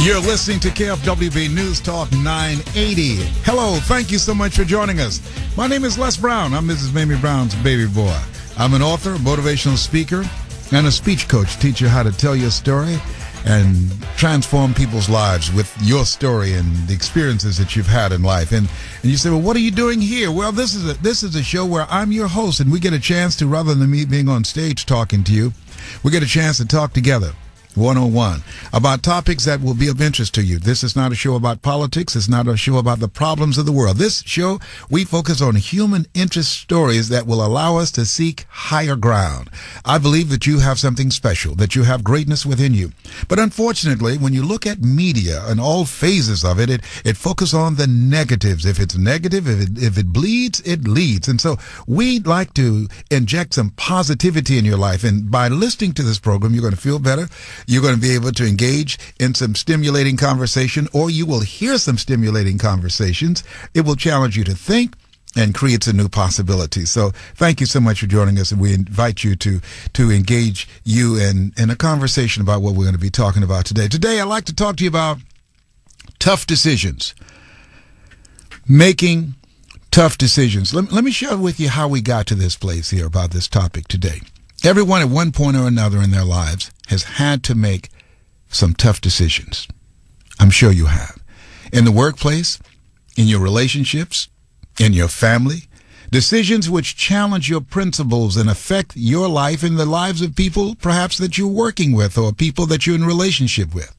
You're listening to KFWB News Talk 980. Hello, thank you so much for joining us. My name is Les Brown. I'm Mrs. Mamie Brown's baby boy. I'm an author, motivational speaker, and a speech coach. Teach you how to tell your story and transform people's lives with your story and the experiences that you've had in life. And you say, well, what are you doing here? Well, this is a show where I'm your host, and we get a chance to, rather than me being on stage talking to you, we get a chance to talk together. 101 about topics that will be of interest to you. This is not a show about politics. It's not a show about the problems of the world. This show, we focus on human interest stories that will allow us to seek higher ground. I believe that you have something special, that you have greatness within you. But unfortunately, when you look at media and all phases of it, it focuses on the negatives. If it's negative, if it bleeds, it leads. And so we'd like to inject some positivity in your life. And by listening to this program, you're going to feel better. You're going to be able to engage in some stimulating conversation, or you will hear some stimulating conversations. It will challenge you to think and creates a new possibility. So thank you so much for joining us, and we invite you to engage you in a conversation about what we're going to be talking about today. Today, I'd like to talk to you about tough decisions. Making tough decisions. Let me share with you how we got to this place here about this topic today. Everyone at one point or another in their lives has had to make some tough decisions. I'm sure you have. In the workplace, in your relationships, in your family, decisions which challenge your principles and affect your life and the lives of people perhaps that you're working with or people that you're in relationship with.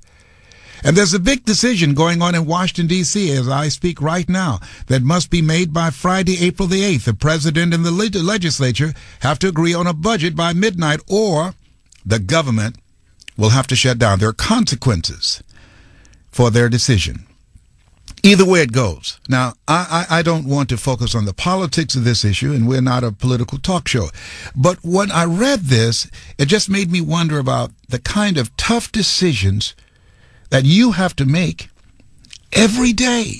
And there's a big decision going on in Washington, D.C. as I speak right now that must be made by Friday, April the 8th. The president and the legislature have to agree on a budget by midnight, or the government will have to shut down. There are consequences for their decision. Either way it goes. Now, I don't want to focus on the politics of this issue, and we're not a political talk show. But when I read this, it just made me wonder about the kind of tough decisions that you have to make every day.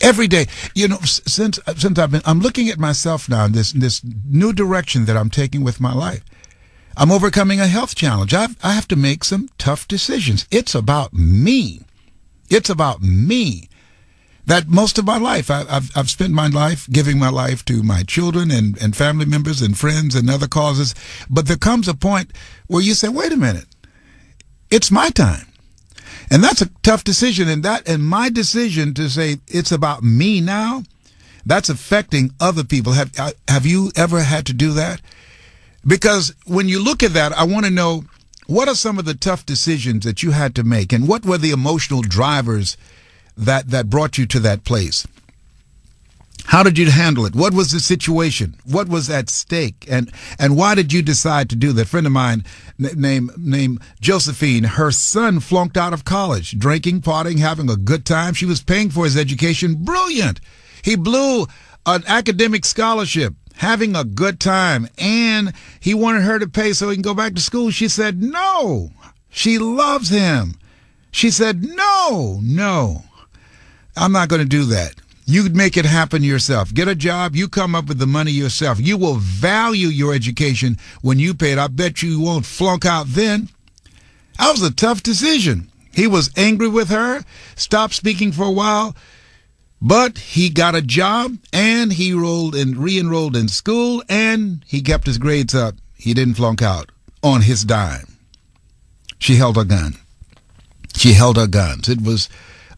Every day. You know, since I'm looking at myself now in this new direction that I'm taking with my life. I'm overcoming a health challenge. I have to make some tough decisions. It's about me. It's about me. That most of my life, I've spent my life giving my life to my children and family members and friends and other causes. But there comes a point where you say, wait a minute, it's my time. And that's a tough decision. And my decision to say it's about me now, that's affecting other people. Have you ever had to do that? Because when you look at that, I want to know, what are some of the tough decisions that you had to make? And what were the emotional drivers that brought you to that place? How did you handle it? What was the situation? What was at stake? And why did you decide to do that? A friend of mine named Josephine, her son flunked out of college, drinking, partying, having a good time. She was paying for his education. Brilliant. He blew an academic scholarship, having a good time, and he wanted her to pay so he can go back to school. She said no. She loves him. She said, no, I'm not going to do that. You make it happen yourself. Get a job. You come up with the money yourself. You will value your education when you pay it. I bet you won't flunk out then. That was a tough decision. He was angry with her, stopped speaking for a while, but he got a job and he re-enrolled in school and he kept his grades up. He didn't flunk out on his dime. She held her gun. She held her guns. It was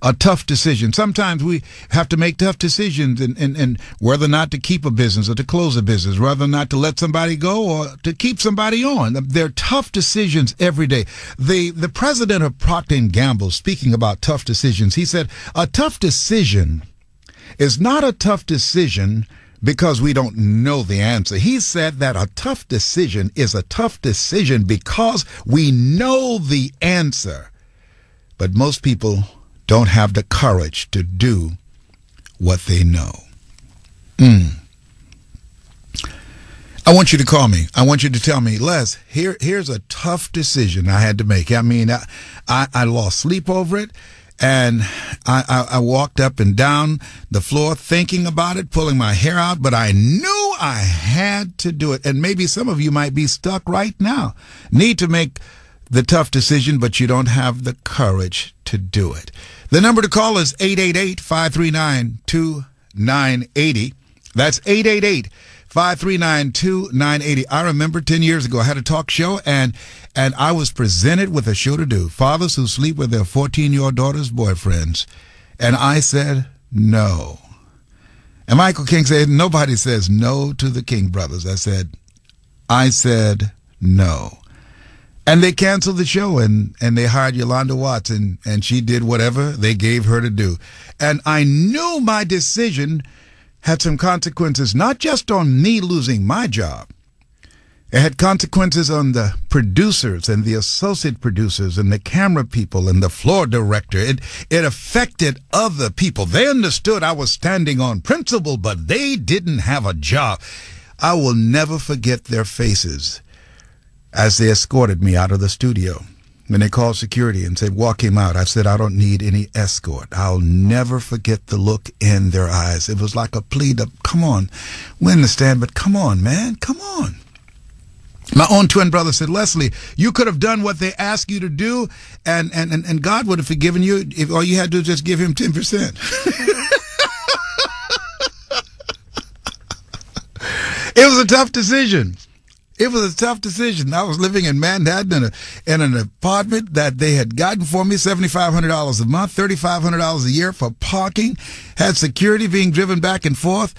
a tough decision. Sometimes we have to make tough decisions in whether or not to keep a business or to close a business, whether or not to let somebody go or to keep somebody on. They're tough decisions every day. The president of Procter & Gamble, speaking about tough decisions, he said, a tough decision is not a tough decision because we don't know the answer. He said that a tough decision is a tough decision because we know the answer. But most people don't have the courage to do what they know. I want you to call me. I want you to tell me, Les, here's a tough decision I had to make. I mean, I lost sleep over it, and I walked up and down the floor thinking about it, pulling my hair out, but I knew I had to do it. And maybe some of you might be stuck right now, need to make the tough decision, but you don't have the courage to do it. The number to call is 888-539-2980. That's 888-539-2980. I remember 10 years ago, I had a talk show, and I was presented with a show to do, fathers who sleep with their 14-year-old daughter's boyfriends. And I said, no. And Michael King said, nobody says no to the King brothers. I said no. And they canceled the show, and they hired Yolanda Watts, and she did whatever they gave her to do. And I knew my decision had some consequences, not just on me losing my job. It had consequences on the producers and the associate producers and the camera people and the floor director. It affected other people. They understood I was standing on principle, but they didn't have a job. I will never forget their faces as they escorted me out of the studio. When they called security and said, walk him out, I said, I don't need any escort. I'll never forget the look in their eyes. It was like a plea to, come on, we understand, but come on, man, come on. My own twin brother said, Leslie, you could have done what they asked you to do, and God would have forgiven you if all you had to do was just give him 10%. It was a tough decision. It was a tough decision. I was living in Manhattan in an apartment that they had gotten for me, $7,500 a month, $3,500 a year for parking, had security being driven back and forth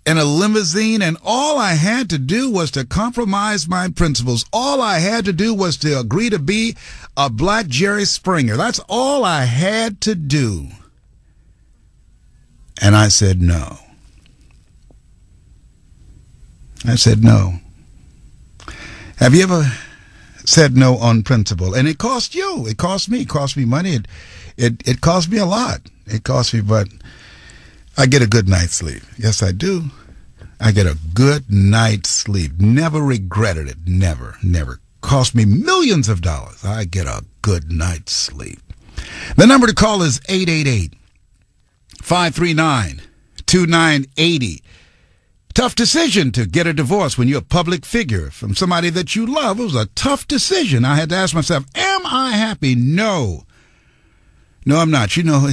in a limousine, and all I had to do was to compromise my principles. All I had to do was to agree to be a black Jerry Springer. That's all I had to do. And I said no. I said no. Have you ever said no on principle? And it cost you. It cost me. It cost me money. It cost me a lot. It cost me, but I get a good night's sleep. Yes, I do. I get a good night's sleep. Never regretted it. Never, never. Cost me millions of dollars. I get a good night's sleep. The number to call is 888-539-2980. Tough decision to get a divorce when you're a public figure from somebody that you love. It was a tough decision. I had to ask myself, am I happy? No. No, I'm not. You know,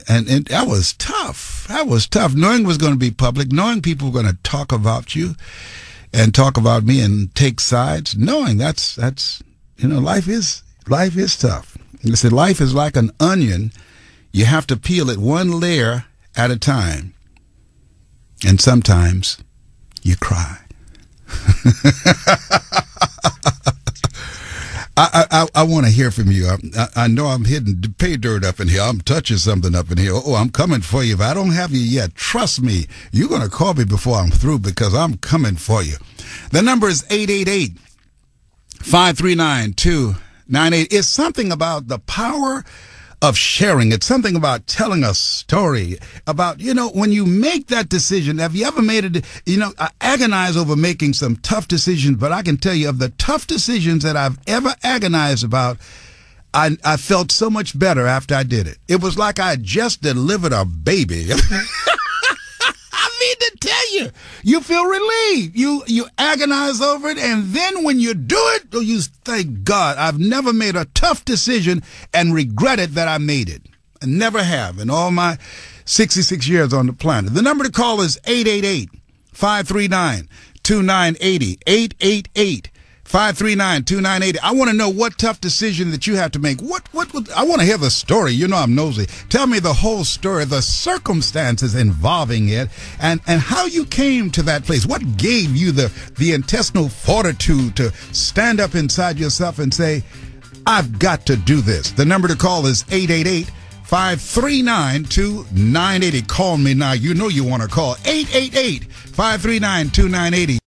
and that was tough. That was tough. Knowing it was going to be public, knowing people were going to talk about you and talk about me and take sides, knowing that's you know, life is tough. I said, life is like an onion. You have to peel it one layer at a time. And sometimes you cry. I want to hear from you. I know I'm hitting pay dirt up in here. I'm touching something up in here. Oh, I'm coming for you. If I don't have you yet, trust me, you're going to call me before I'm through, because I'm coming for you. The number is 888-539-2980. It's something about the power of sharing. It's something about telling a story about, you know, when you make that decision. Have you ever made it? You know, I agonize over making some tough decisions, but I can tell you, of the tough decisions that I've ever agonized about, I felt so much better after I did it. It was like I just delivered a baby. I mean to tell you, you feel relieved. You agonize over it, and then when you do it, you thank God. I've never made a tough decision and regretted that I made it. I never have in all my 66 years on the planet. The number to call is 888-539-2980. 888-539-2980. I want to know what tough decision that you have to make. What I want to hear the story. You know I'm nosy. Tell me the whole story, the circumstances involving it, and how you came to that place. What gave you the intestinal fortitude to stand up inside yourself and say, I've got to do this. The number to call is 888-539-2980. Call me now. You know you want to call. 888-539-2980.